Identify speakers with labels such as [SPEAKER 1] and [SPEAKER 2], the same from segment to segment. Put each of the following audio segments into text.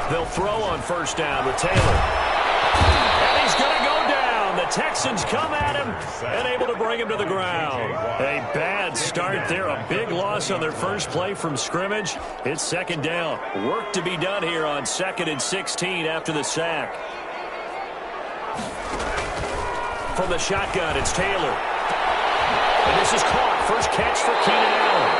[SPEAKER 1] They'll throw on first down with Taylor. And he's going to go down. The Texans come at him and able to bring him to the ground. A bad start there. A big loss on their first play from scrimmage. It's second down. Work to be done here on 2nd and 16 after the sack. From the shotgun, it's Taylor. And this is caught. First catch for Keenan Allen.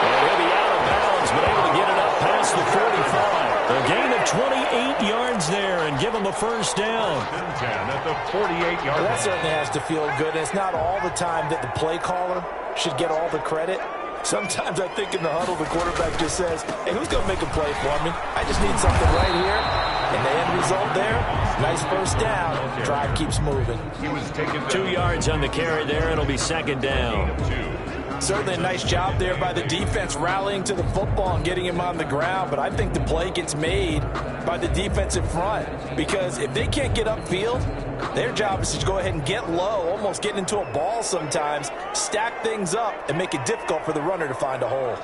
[SPEAKER 1] And he'll be out of bounds, but able to get it up past the 45. A gain of 28 yards there and give him a first down.
[SPEAKER 2] 10 at the 48-yard line.
[SPEAKER 3] That certainly has to feel good. And it's not all the time that the play caller should get all the credit. Sometimes I think in the huddle, the quarterback just says, hey, who's going to make a play for me? I just need something right here. And the end result there, nice first down. Drive keeps moving.
[SPEAKER 2] He was taken
[SPEAKER 1] 2 yards on the carry there. It'll be second down.
[SPEAKER 3] Certainly a nice job there by the defense rallying to the football and getting him on the ground. But I think the play gets made by the defensive front. Because if they can't get upfield, their job is to go ahead and get low, almost get into a ball sometimes, stack things up, and make it difficult for the runner to find a hole.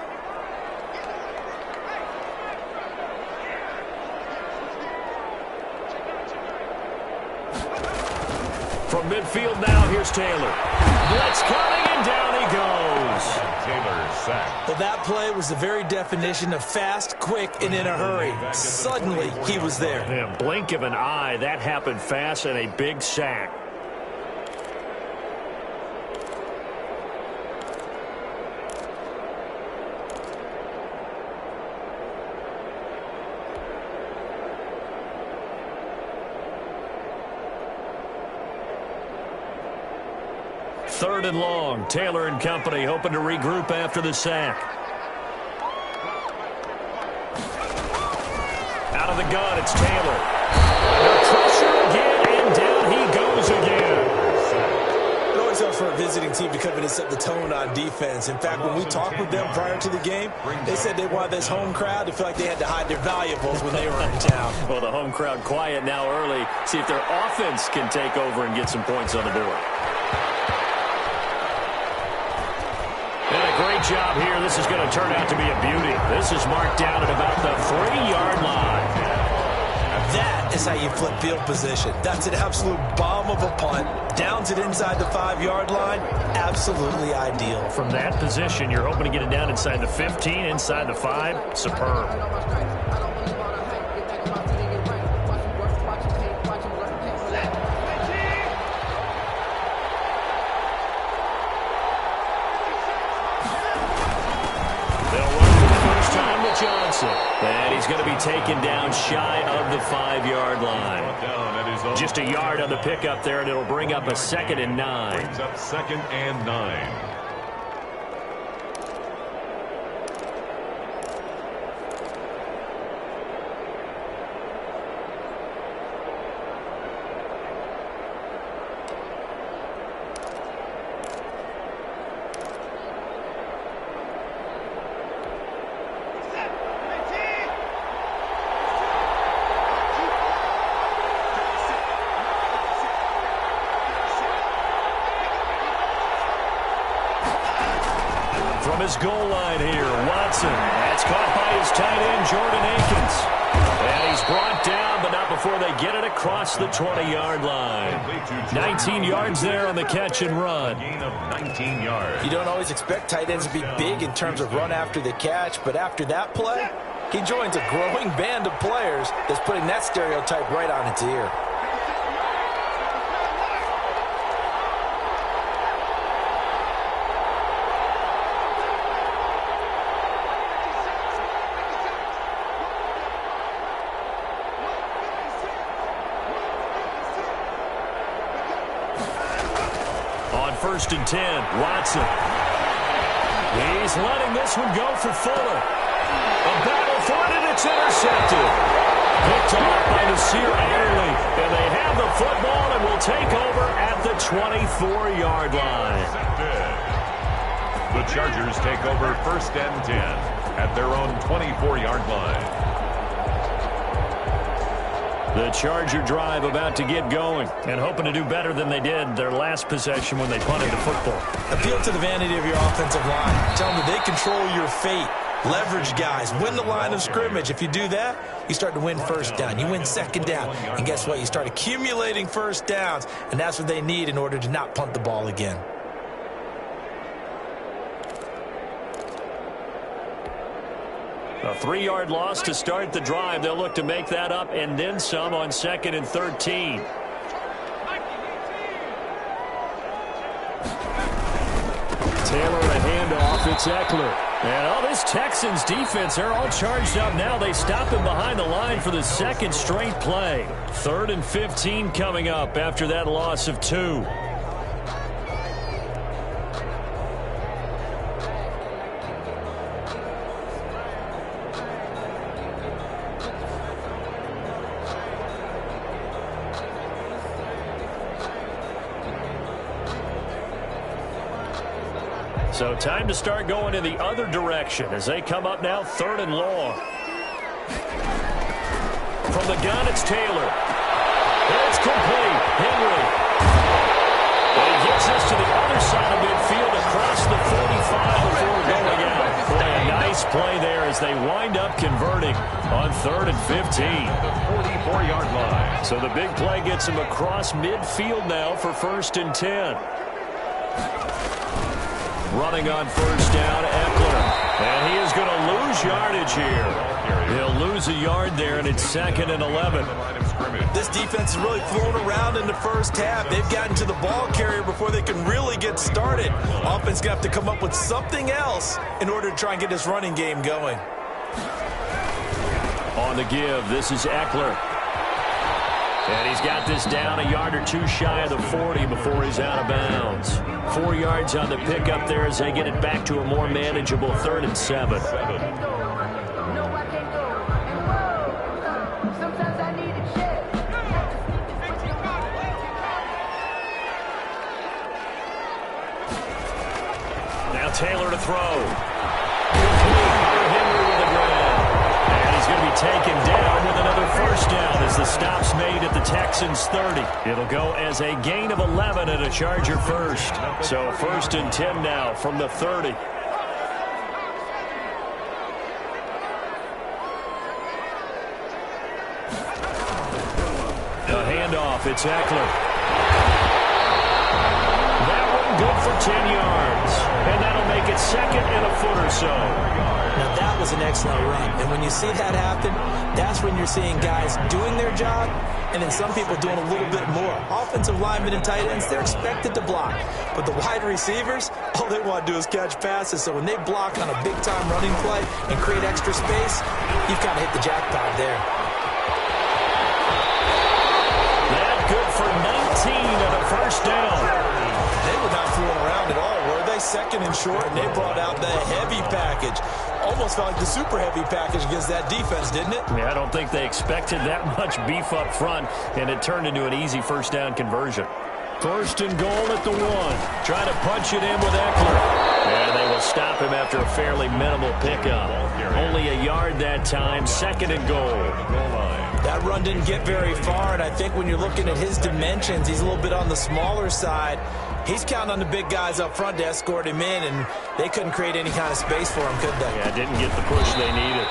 [SPEAKER 1] From midfield now, here's Taylor. Blitz coming, and down he goes.
[SPEAKER 2] Taylor sacked.
[SPEAKER 4] Well, that play was the very definition of fast, quick, and in a hurry. Suddenly, he was there.
[SPEAKER 1] Yeah, blink of an eye, that happened fast, and a big sack. Third and long. Taylor and company hoping to regroup after the sack. Out of the gun, it's Taylor. The pressure again, and down he goes again.
[SPEAKER 4] It always helps for a visiting team to come in and set the tone on defense. In fact, when we talked with them prior to the game, they said they wanted this home crowd to feel like they had to hide their valuables when they were in town.
[SPEAKER 1] Well, the home crowd quiet now early. See if their offense can take over and get some points on the board. Great job here. This is going to turn out to be a beauty. This is marked down at about the 3-yard line.
[SPEAKER 4] That is how you flip field position. That's an absolute bomb of a punt. Downs it inside the 5-yard line. Absolutely ideal.
[SPEAKER 1] From that position, you're hoping to get it down inside the 15, inside the 5. Superb. Johnson. And he's going to be taken down shy of the 5-yard line. Just a yard on the pickup there, and it'll bring up a 2nd and 9.
[SPEAKER 2] Brings up 2nd and 9.
[SPEAKER 1] From his goal line here, Watson. That's caught by his tight end, Jordan Akins. And he's brought down, but not before they get it across the 20-yard line. 19 yards there on the catch and run.
[SPEAKER 2] Gain of 19 yards.
[SPEAKER 3] You don't always expect tight ends to be big in terms of run after the catch, but after that play, he joins a growing band of players that's putting that stereotype right on its ear.
[SPEAKER 1] First and 10, Watson. He's letting this one go for Fuller. A battle for it, and it's intercepted. Picked off by Nasir Adderley. And they have the football and will take over at the 24-yard line.
[SPEAKER 2] The Chargers take over 1st and 10 at their own 24-yard line.
[SPEAKER 1] The Charger drive about to get going and hoping to do better than they did their last possession when they punted the football.
[SPEAKER 4] Appeal to the vanity of your offensive line. Tell them that they control your fate. leverage guys, win the line of scrimmage. If you do that, you start to win first down. You win second down. And guess what? You start accumulating first downs, and that's what they need in order to not punt the ball again.
[SPEAKER 1] A 3-yard loss to start the drive. They'll look to make that up and then some on 2nd and 13. Taylor a handoff. It's Eckler. And this Texans defense, they're all charged up now. They stop him behind the line for the 2nd straight play. 3rd and 15 coming up after that loss of 2. So time to start going in the other direction as they come up now 3rd and long. From the gun, it's Taylor. It's complete. Henry. And he gets us to the other side of midfield across the 45 before going out. Boy, a nice play there as they wind up converting on 3rd and 15.
[SPEAKER 2] The 44-yard line.
[SPEAKER 1] So the big play gets him across midfield now for 1st and 10. Running on 1st down, Eckler. And he is going to lose yardage here. He'll lose a yard there, and it's 2nd and 11.
[SPEAKER 4] This defense is really thrown around in the first half. They've gotten to the ball carrier before they can really get started. Offense going to have to come up with something else in order to try and get this running game going.
[SPEAKER 1] On the give, this is Eckler. And he's got this down a yard or 2 shy of the 40 before he's out of bounds. 4 yards on the pickup there as they get it back to a more manageable 3rd and 7. Now Taylor to throw. Henry with the ground. And he's going to be taken down with another 1st down as the stop's made at the Texans 30. It'll go as a gain of 11 and a Charger first. So 1st and 10 now from the 30. A handoff, it's Eckler. That one good for 10 yards. And that'll make it 2nd and a foot or so.
[SPEAKER 4] Now, that was an excellent run. And when you see that happen, that's when you're seeing guys doing their job and then some people doing a little bit more. Offensive linemen and tight ends, they're expected to block. But the wide receivers, all they want to do is catch passes. So when they block on a big-time running play and create extra space, you've kind of hit the jackpot there.
[SPEAKER 1] That good for 19 and a 1st down.
[SPEAKER 4] They were not fooling around at all, were they? 2nd and short, and they brought out the heavy package. Almost felt like the super heavy package against that defense, didn't it?
[SPEAKER 1] Yeah, I don't think they expected that much beef up front, and it turned into an easy 1st down conversion. 1st and goal at the 1. Trying to punch it in with Eckler. And they will stop him after a fairly minimal pickup. Only a yard that time, 2nd and goal.
[SPEAKER 4] That run didn't get very far, and I think when you're looking at his dimensions, he's a little bit on the smaller side. He's counting on the big guys up front to escort him in, and they couldn't create any kind of space for him, could they?
[SPEAKER 1] Yeah, didn't get the push they needed.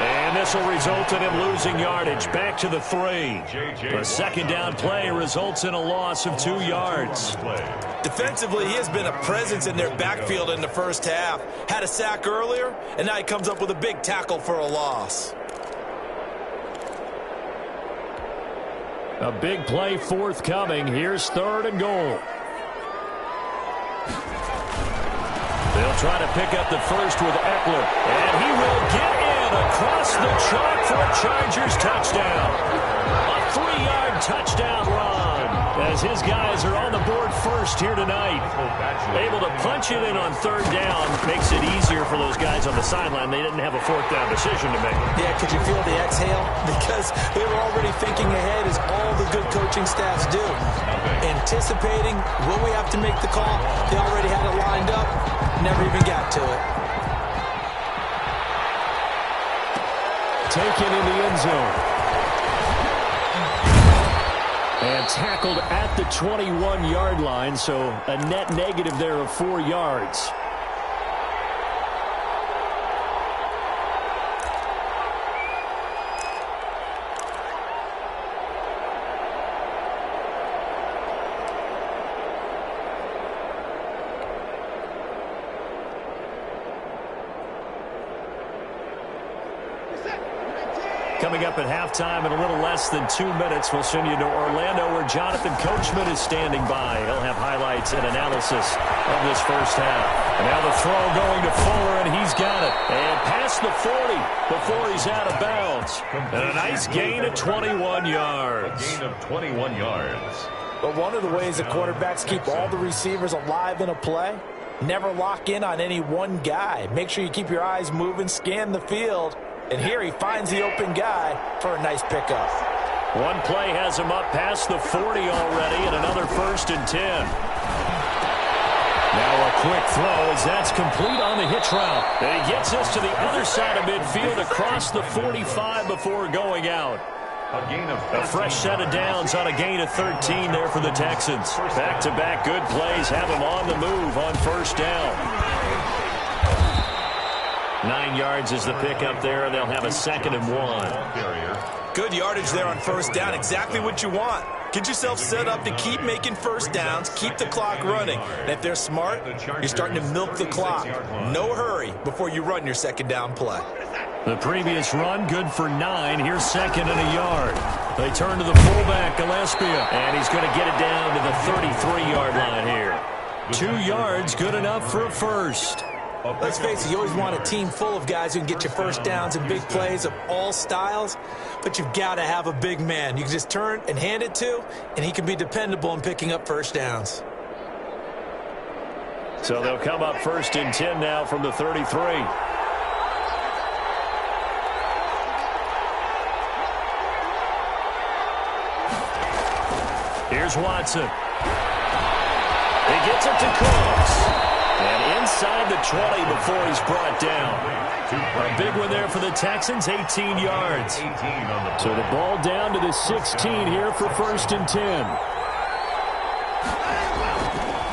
[SPEAKER 1] And this will result in him losing yardage. Back to the 3. A 2nd down play results in a loss of 2 yards.
[SPEAKER 4] Defensively, he has been a presence in their backfield in the first half. Had a sack earlier, and now he comes up with a big tackle for a loss.
[SPEAKER 1] A big play forthcoming. Here's 3rd and goal. They'll try to pick up the 1st with Eckler. And he will get in across the chalk for a Chargers touchdown. A 3-yard touchdown run as his guys are on the board first here tonight. Able to punch it in on 3rd down makes it easier for those guys on the sideline. They didn't have a 4th down decision to make.
[SPEAKER 4] Yeah, could you feel the exhale? Because they were already thinking ahead, as all the good coaching staffs do. Anticipating, will we have to make the call? They already had it lined up. Never even got to it.
[SPEAKER 1] Taken in the end zone. And tackled at the 21-yard line, so a net negative there of 4 yards. Coming up at halftime in a little less than 2 minutes, we'll send you to Orlando where Jonathan Coachman is standing by. He'll have highlights and analysis of this first half. And now the throw going to Fuller, and he's got it. And past the 40 before he's out of bounds. And a nice gain of 21 yards.
[SPEAKER 2] A gain of 21 yards.
[SPEAKER 3] But one of the ways that quarterbacks keep all the receivers alive in a play, never lock in on any one guy. Make sure you keep your eyes moving, scan the field. And here he finds the open guy for a nice pickup.
[SPEAKER 1] One play has him up past the 40 already, and another 1st and 10. Now a quick throw as that's complete on the hitch route. And he gets us to the other side of midfield across the 45 before going out. A fresh set of downs on a gain of 13 there for the Texans. Back-to-back good plays have him on the move on 1st down. 9 yards is the pickup there, and they'll have a 2nd and 1.
[SPEAKER 4] Good yardage there on 1st down. Exactly what you want. Get yourself set up to keep making 1st downs, keep the clock running. And if they're smart, you're starting to milk the clock. No hurry before you run your 2nd down play.
[SPEAKER 1] The previous run, good for 9. Here's 2nd and a yard. They turn to the fullback, Gillespie, and he's going to get it down to the 33-yard line here. 2 yards, good enough for a 1st.
[SPEAKER 4] Let's face it, you always want a team full of guys who can get you 1st downs and big plays of all styles, but you've got to have a big man you can just turn and hand it to, and he can be dependable in picking up 1st downs.
[SPEAKER 1] So they'll come up 1st and 10 now from the 33. Here's Watson. He gets it to Cooks. And inside the 20 before he's brought down. A big one there for the Texans, 18 yards. So the ball down to the 16 here for 1st and 10.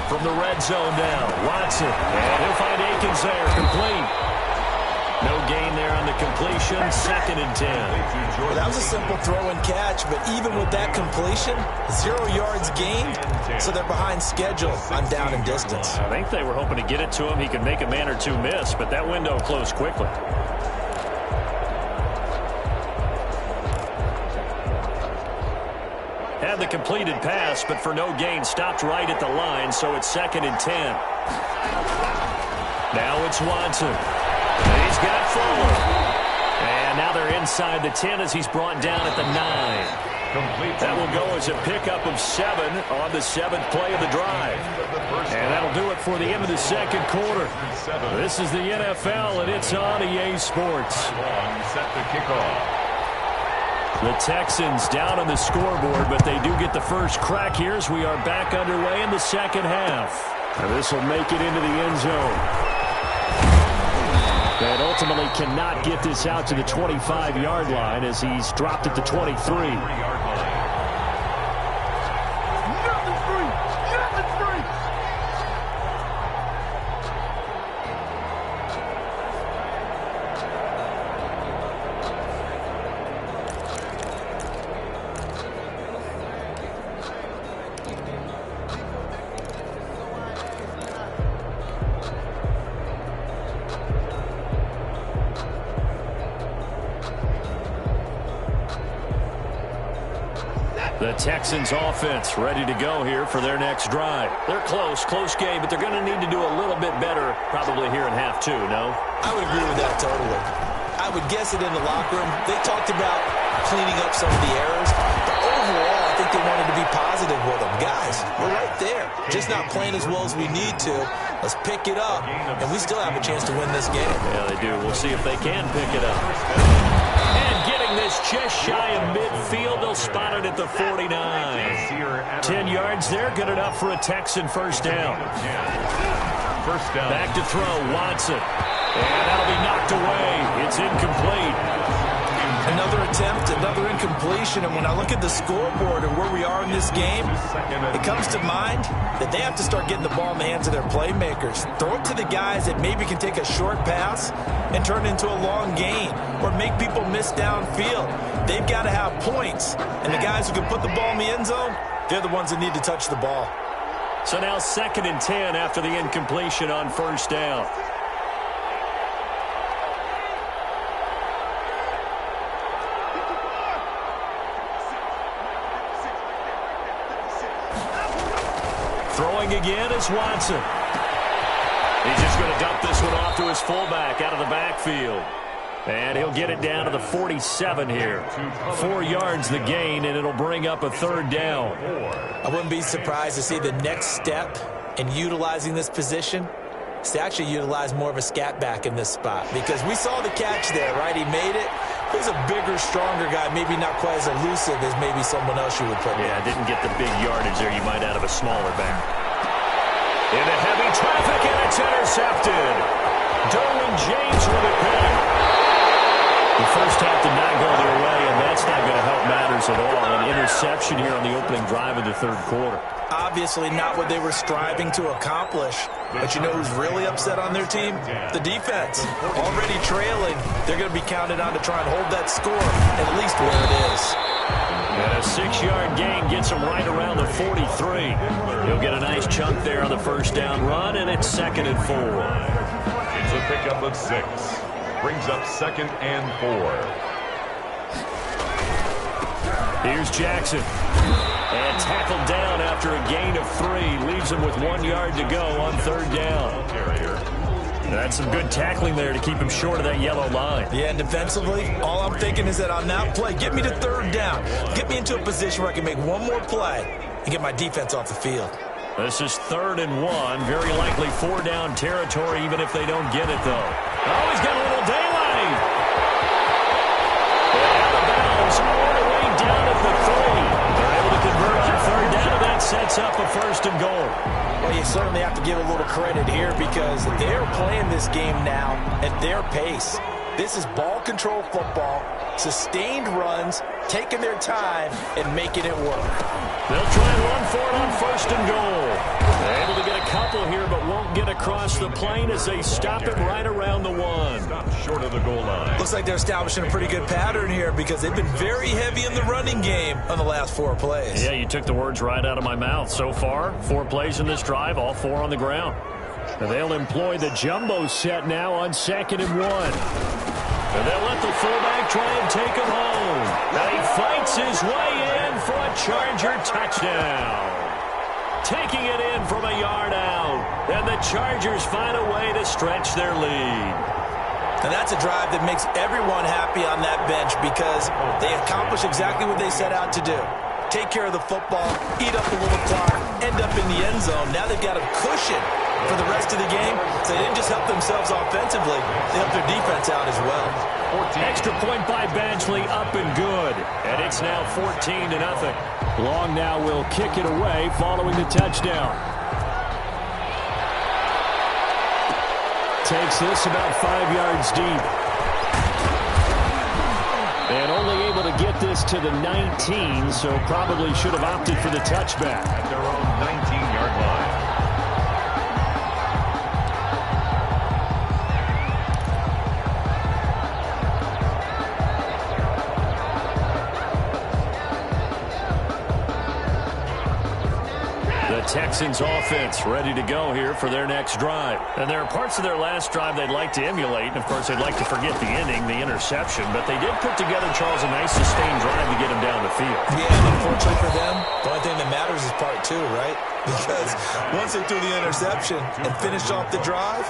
[SPEAKER 1] From the red zone now, Watson. And he'll find Akins there, complete. No gain there on the completion, 2nd and 10.
[SPEAKER 4] Well, that was a simple throw and catch, but even with that completion, 0 yards gained, so they're behind schedule on down and distance.
[SPEAKER 1] I think they were hoping to get it to him. He could make a man or two miss, but that window closed quickly. Had the completed pass, but for no gain, stopped right at the line, so it's 2nd and 10. Now it's Watson. And he's got Fuller. And now they're inside the 10 as he's brought down at the 9. That will go as a pickup of 7 on the 7th play of the drive. And that'll do it for the end of the 2nd quarter. This is the NFL, and it's on EA Sports.
[SPEAKER 2] Set the kickoff.
[SPEAKER 1] The Texans down on the scoreboard, but they do get the first crack here as we are back underway in the 2nd half. And this will make it into the end zone. And ultimately cannot get this out to the 25-yard line as he's dropped at the 23. The Texans offense ready to go here for their next drive. They're close game, but they're going to need to do a little bit better probably here in half 2, no?
[SPEAKER 4] I would agree with that totally. I would guess it in the locker room. They talked about cleaning up some of the errors, but overall I think they wanted to be positive with them. Guys, we're right there. Just not playing as well as we need to. Let's pick it up, and we still have a chance to win this game.
[SPEAKER 1] Yeah, they do. We'll see if they can pick it up. Getting this just shy of midfield. They'll spot it at the 49. 10 yards there. Good enough for a Texan 1st down. Back to throw. Watson. And that'll be knocked away. It's incomplete.
[SPEAKER 4] Another attempt, another incompletion. And when I look at the scoreboard and where we are in this game, it comes to mind that they have to start getting the ball in the hands of their playmakers. Throw it to the guys that maybe can take a short pass and turn it into a long gain or make people miss downfield. They've got to have points. And the guys who can put the ball in the end zone, they're the ones that need to touch the ball.
[SPEAKER 1] So now 2nd and 10 after the incompletion on 1st down. throwing again is Watson. He's just going to dump this one off to his fullback out of the backfield. And he'll get it down to the 47 here. 4 yards the gain, and it'll bring up a third down.
[SPEAKER 4] I wouldn't be surprised to see the next step in utilizing this position is to actually utilize more of a scat back in this spot, because we saw the catch there, right? He made it. He's a bigger, stronger guy, maybe not quite as elusive as maybe someone else you would put.
[SPEAKER 1] Yeah, didn't get the big yardage there you might out of a smaller back. Into heavy traffic, and it's intercepted. Derwin James with it back. The first half did not go their way, and that's not going to help matters at all. An interception here on the opening drive of the third quarter.
[SPEAKER 4] Obviously not what they were striving to accomplish. But you know who's really upset on their team? The defense. Already trailing. They're going to be counted on to try and hold that score at least where it is.
[SPEAKER 1] And a 6-yard gain gets him right around the 43. He'll get a nice chunk there on the first down run, and it's 2nd and 4.
[SPEAKER 2] It's a pickup of 6. Brings up 2nd and 4.
[SPEAKER 1] Here's Jackson. And tackled down after a gain of 3. Leaves him with 1 yard to go on third down. That's some good tackling there to keep him short of that yellow line.
[SPEAKER 4] Yeah, and defensively, all I'm thinking is that on that play, get me to third down. Get me into a position where I can make one more play and get my defense off the field.
[SPEAKER 1] This is 3rd and 1. Very likely 4-down territory, even if they don't get it, though. Oh, he's got a little daylight. And out of bounds all the way down at the 3. They're able to convert on 3rd down, and that sets up a 1st and goal.
[SPEAKER 4] Well, you certainly have to give a little credit here because they're playing this game now at their pace. This is ball control football, sustained runs, taking their time, and making it work.
[SPEAKER 1] They'll try and run for it on 1st and goal. They're able to get a couple here, but won't get across the plane as they stop it right around the 1.
[SPEAKER 2] Stop short of the goal line.
[SPEAKER 4] Looks like they're establishing a pretty good pattern here because they've been very heavy in the running game on the last 4 plays.
[SPEAKER 1] Yeah, you took the words right out of my mouth. So far, 4 plays in this drive, all 4 on the ground. And they'll employ the jumbo set now on 2nd and 1. And they'll let the fullback try and take him home. And he fights his way in for a Charger touchdown. Taking it in from a yard out. And the Chargers find a way to stretch their lead.
[SPEAKER 4] And that's a drive that makes everyone happy on that bench because they accomplish exactly what they set out to do. Take care of the football, eat up a little clock, end up in the end zone. Now they've got a cushion for the rest of the game. So they didn't just help themselves offensively, they helped their defense out as well.
[SPEAKER 1] 14. Extra point by Badgley, up and good. And it's now 14-0. Long now will kick it away following the touchdown. Takes this about 5 yards deep. And only able to get this to the 19, so probably should have opted for the touchback.
[SPEAKER 2] At their own 19-yard line.
[SPEAKER 1] The Texans offense ready to go here for their next drive. And there are parts of their last drive they'd like to emulate. And, of course, they'd like to forget the ending, the interception. But they did put together, Charles, a nice sustained drive to get him down the field.
[SPEAKER 4] Yeah, and unfortunately for them, the only thing that matters is part 2, right? Because once they threw the interception and finished off the drive,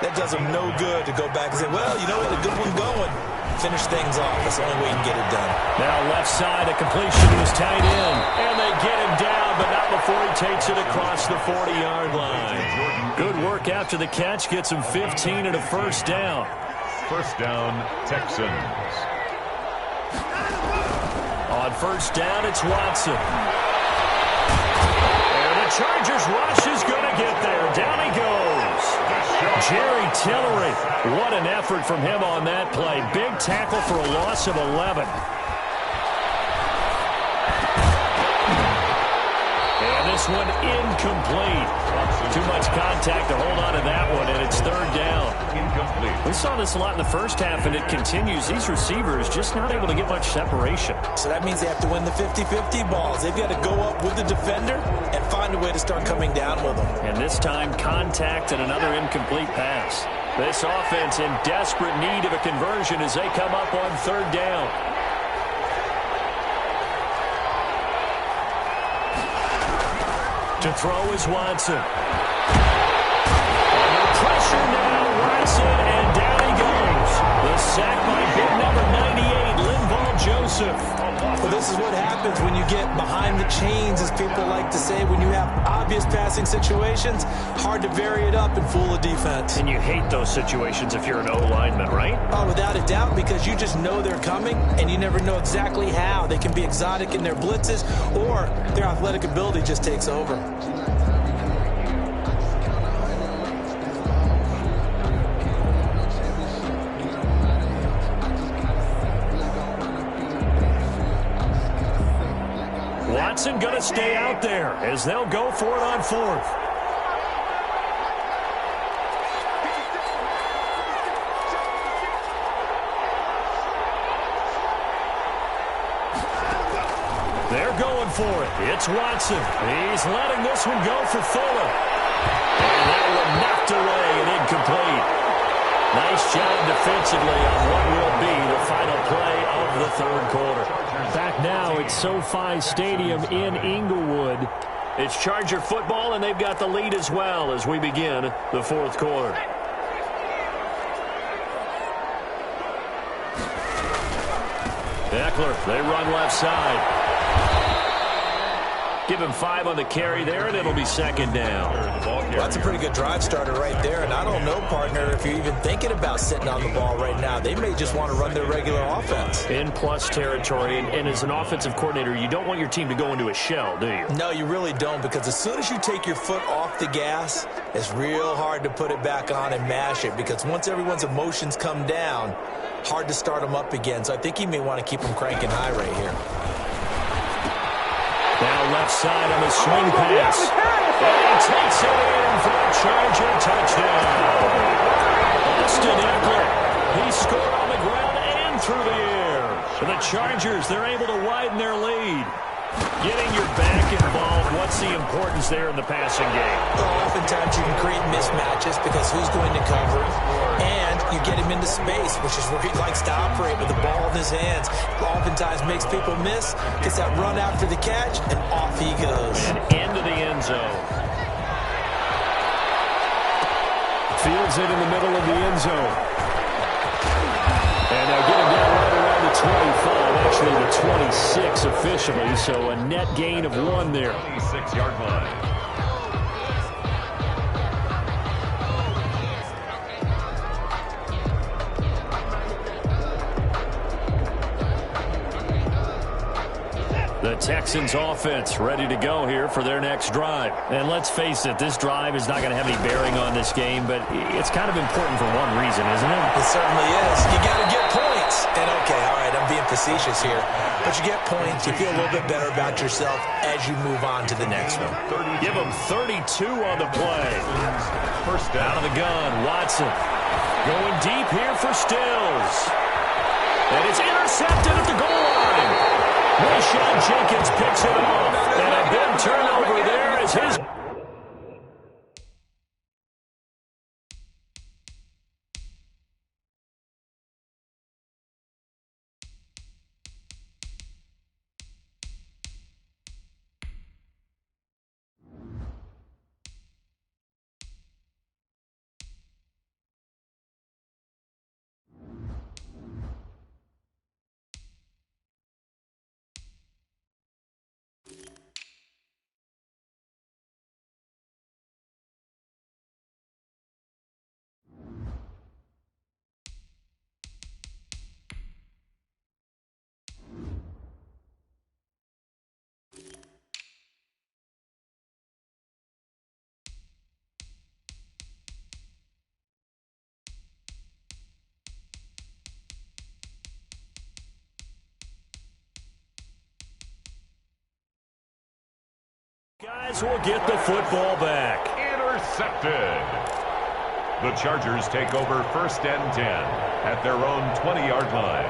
[SPEAKER 4] that does them no good to go back and say, well, you know what, a good one going. Finish things off. That's the only way you can get it done.
[SPEAKER 1] Now left side, a completion was tied in. And they get him down, but not before he takes it across the 40-yard line. Good work after the catch. Gets him 15 and a first down.
[SPEAKER 2] First down, Texans.
[SPEAKER 1] On first down, it's Watson. And the Chargers rush is going to get there. Down he goes. Jerry Tillery. What an effort from him on that play. Big tackle for a loss of 11. And this one incomplete. Too much contact to hold on to that one, and it's third down.
[SPEAKER 2] Incomplete.
[SPEAKER 1] We saw this a lot in the first half, and it continues. These receivers just not able to get much separation.
[SPEAKER 4] So that means they have to win the 50-50 balls. They've got to go up with the defender and find a way to start coming down with them.
[SPEAKER 1] And this time, contact and another incomplete pass. This offense in desperate need of a conversion as they come up on third down. To throw is Watson. Under pressure now, Watson, and down he goes. The sack by big number 98, Linval Joseph.
[SPEAKER 4] Well, this is what happens when you get behind the chains, as people like to say. When you have obvious passing situations, hard to vary it up and fool a defense.
[SPEAKER 1] And you hate those situations if you're an O-lineman, right?
[SPEAKER 4] Oh, without a doubt, because you just know they're coming, and you never know exactly how. They can be exotic in their blitzes, or their athletic ability just takes over.
[SPEAKER 1] Watson going to stay out there as they'll go for it on fourth. They're going for it. It's Watson. He's letting this one go for Fuller. And that one knocked away and incomplete. Nice job defensively on what will be the final play of the third quarter.
[SPEAKER 5] Back now at SoFi Stadium in Inglewood.
[SPEAKER 1] It's Charger football, and they've got the lead as well as we begin the fourth quarter. Eckler, they run left side. Give him 5 on the carry there, and it'll be second down.
[SPEAKER 4] Well, that's a pretty good drive starter right there. And I don't know, partner, if you're even thinking about sitting on the ball right now. They may just want to run their regular offense.
[SPEAKER 1] In plus territory, and as an offensive coordinator, you don't want your team to go into a shell, do you?
[SPEAKER 4] No, you really don't, because as soon as you take your foot off the gas, it's real hard to put it back on and mash it, because once everyone's emotions come down, hard to start them up again. So I think he may want to keep them cranking high right here.
[SPEAKER 1] Now left side on the swing pass. And he takes it in for a Charger touchdown. Austin Eckler, he scored on the ground and through the air. For the Chargers, they're able to widen their lead. Getting your back involved, what's the importance there in the passing game?
[SPEAKER 4] Well, oftentimes you can create mismatches because who's going to cover him, and you get him into space, which is where he likes to operate with the ball in his hands. Oftentimes makes people miss, gets that run after the catch, and off he goes.
[SPEAKER 1] And into the end zone.
[SPEAKER 5] Fields it in the middle of the end zone. And they'll get him down right around the 25, actually the 26 officially, so a net gain of 1 there.
[SPEAKER 2] 26-yard line.
[SPEAKER 1] The Texans offense ready to go here for their next drive. And let's face it, this drive is not going to have any bearing on this game, but it's kind of important for one reason, isn't it?
[SPEAKER 4] It certainly is. You got to get points. And okay, all right, I'm being facetious here, but you get points, you feel a little bit better about yourself as you move on to the next one.
[SPEAKER 1] Give them 32 on the play. First down. Out of the gun, Watson. Going deep here for Stills. And it's intercepted at the goal line. Rayshon Jenkins picks it off, and a big turnover there as his... Guys will get the football back.
[SPEAKER 2] Intercepted. The Chargers take over first and 10 at their own 20-yard line.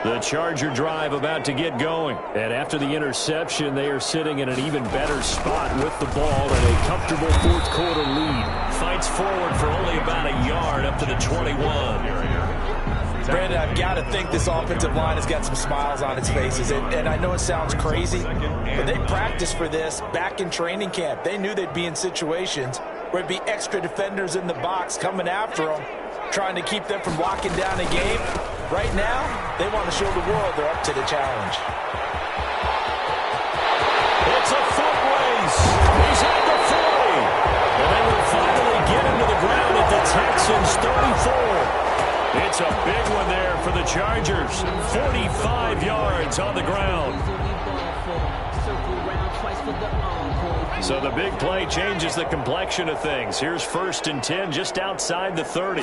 [SPEAKER 1] The Charger drive about to get going. And after the interception, they are sitting in an even better spot with the ball and a comfortable fourth quarter lead. Fights forward for only about a yard up to the 21.
[SPEAKER 3] Brandon, I've got to think this offensive line has got some smiles on its faces. And I know it sounds crazy, but they practiced for this back in training camp. They knew they'd be in situations where it'd be extra defenders in the box coming after them, trying to keep them from locking down a game. Right now, they want to show the world they're up to the challenge.
[SPEAKER 1] It's a foot race. He's at the 40. And they will finally get him to the ground at the Texans' 34. It's a big one there for the Chargers. 45 yards on the ground. So the big play changes the complexion of things. Here's 1st and 10 just outside the 30.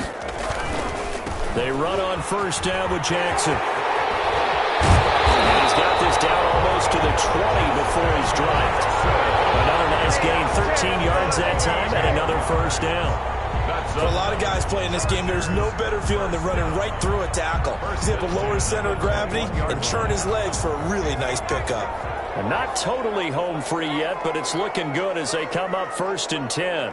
[SPEAKER 1] They run on 1st down with Jackson. And he's got this down almost to the 20 before he's dropped. Another nice gain, 13 yards that time, and another 1st down.
[SPEAKER 3] For a lot of guys playing this game, there's no better feeling than running right through a tackle. He's able to lower his center of gravity and churn his legs for a really nice pickup.
[SPEAKER 1] And not totally home free yet, but it's looking good as they come up 1st and 10.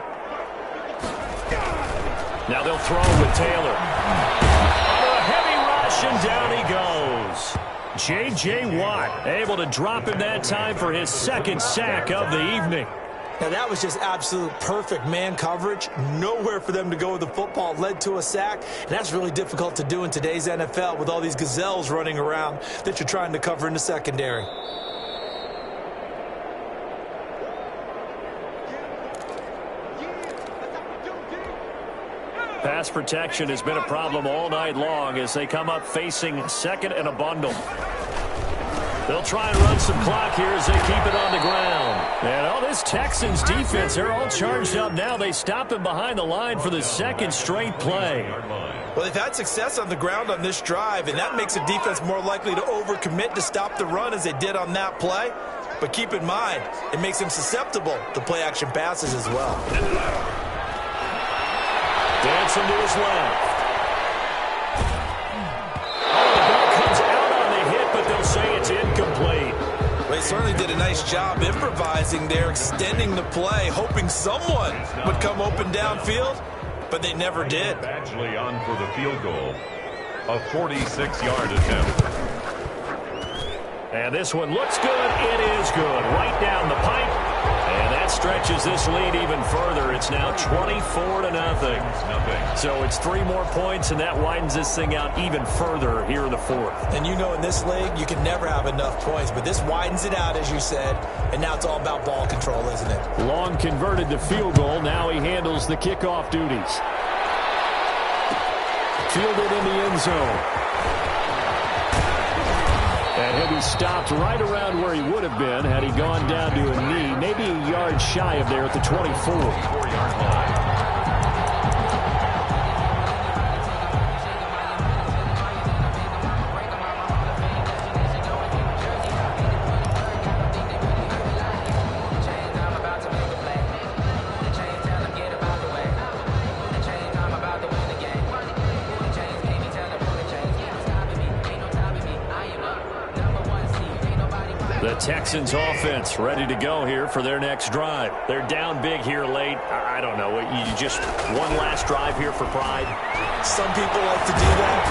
[SPEAKER 1] Now they'll throw with Taylor. Under a heavy rush, and down he goes. J.J. Watt able to drop him that time for his 2nd sack of the evening.
[SPEAKER 4] Now, that was just absolute perfect man coverage. Nowhere for them to go with the football. Led to a sack. And that's really difficult to do in today's NFL with all these gazelles running around that you're trying to cover in the secondary.
[SPEAKER 1] Pass protection has been a problem all night long as they come up facing 2nd and a bundle. They'll try and run some clock here as they keep it on the ground. And all this Texans defense, they're all charged up now. They stop him behind the line for the 2nd straight play.
[SPEAKER 3] Well, they've had success on the ground on this drive, and that makes the defense more likely to overcommit to stop the run as they did on that play. But keep in mind, it makes them susceptible to play-action passes as well.
[SPEAKER 1] Dancing to his left. They'll say it's incomplete.
[SPEAKER 3] Well, they certainly did a nice job improvising there, extending the play, hoping someone would come open downfield, but they never did.
[SPEAKER 2] Badgley on for the field goal. A 46-yard attempt.
[SPEAKER 1] And this one looks good. It is good. Right down the pipe. And that stretches this lead even further. It's now 24-0. So it's 3 more points, and that widens this thing out even further here in the 4th.
[SPEAKER 3] And you know in this league, you can never have enough points, but this widens it out, as you said, and now it's all about ball control, isn't it?
[SPEAKER 1] Long converted the field goal. Now he handles the kickoff duties. Fielded in the end zone. And he'll be stopped right around where he would have been had he gone down to a knee, maybe a yard shy of there at the 24-yard line. The Texans offense ready to go here for their next drive. They're down big here late. I don't know. You just one last drive here for pride.
[SPEAKER 3] Some people like to do that.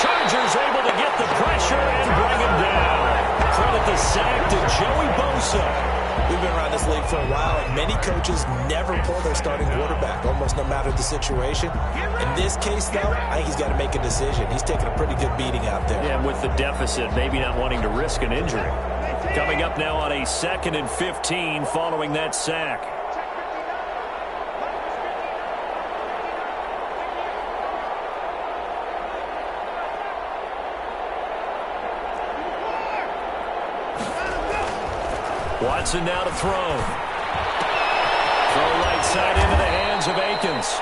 [SPEAKER 1] Chargers able to get the pressure and bring him down. Credit the sack to Joey Bosa.
[SPEAKER 3] We've been around this league for a while, and many coaches never pull their starting quarterback, almost no matter the situation. In this case, though, I think he's got to make a decision. He's taking a pretty good beating out there.
[SPEAKER 1] Yeah, with the deficit, maybe not wanting to risk an injury. Coming up now on a 2nd and 15 following that sack. Watson now to throw. Throw right side into the hands of Akins.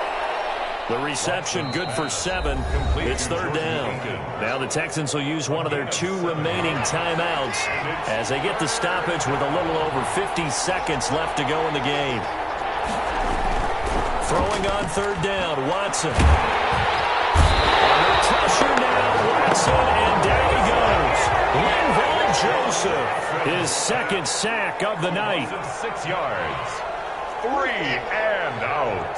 [SPEAKER 1] The reception good for 7. It's 3rd down. Now the Texans will use one of their 2 remaining timeouts as they get the stoppage with a little over 50 seconds left to go in the game. Throwing on 3rd down, Watson. Under pressure now, Watson, and down he goes. Linval Joseph, his 2nd sack of the night.
[SPEAKER 2] 6 yards. 3 and out.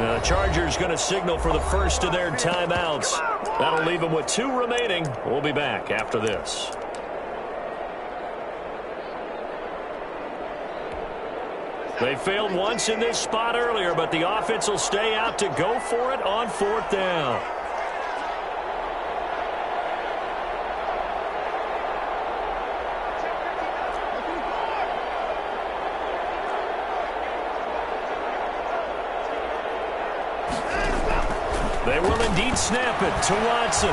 [SPEAKER 1] The Chargers going to signal for the first of their timeouts. That'll leave them with 2 remaining. We'll be back after this. They failed once in this spot earlier, but the offense will stay out to go for it on 4th down. They will indeed snap it to Watson.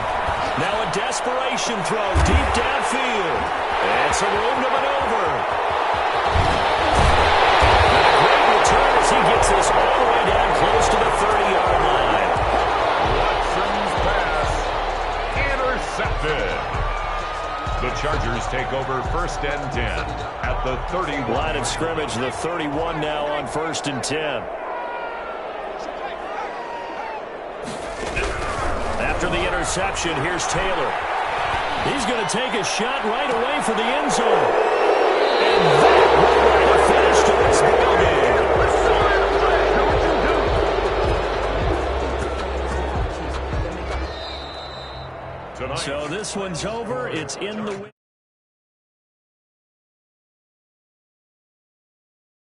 [SPEAKER 1] Now a desperation throw deep downfield. And some room to maneuver. And a great return as he gets this all the way down close to the 30-yard line.
[SPEAKER 2] Watson's pass intercepted. The Chargers take over 1st and 10 at the 31.
[SPEAKER 1] Line of scrimmage, the 31 now on 1st and 10. After the interception, here's Taylor. He's going to take a shot right away for the end zone. And that will bring a finish to this ball game. So this one's over. It's in the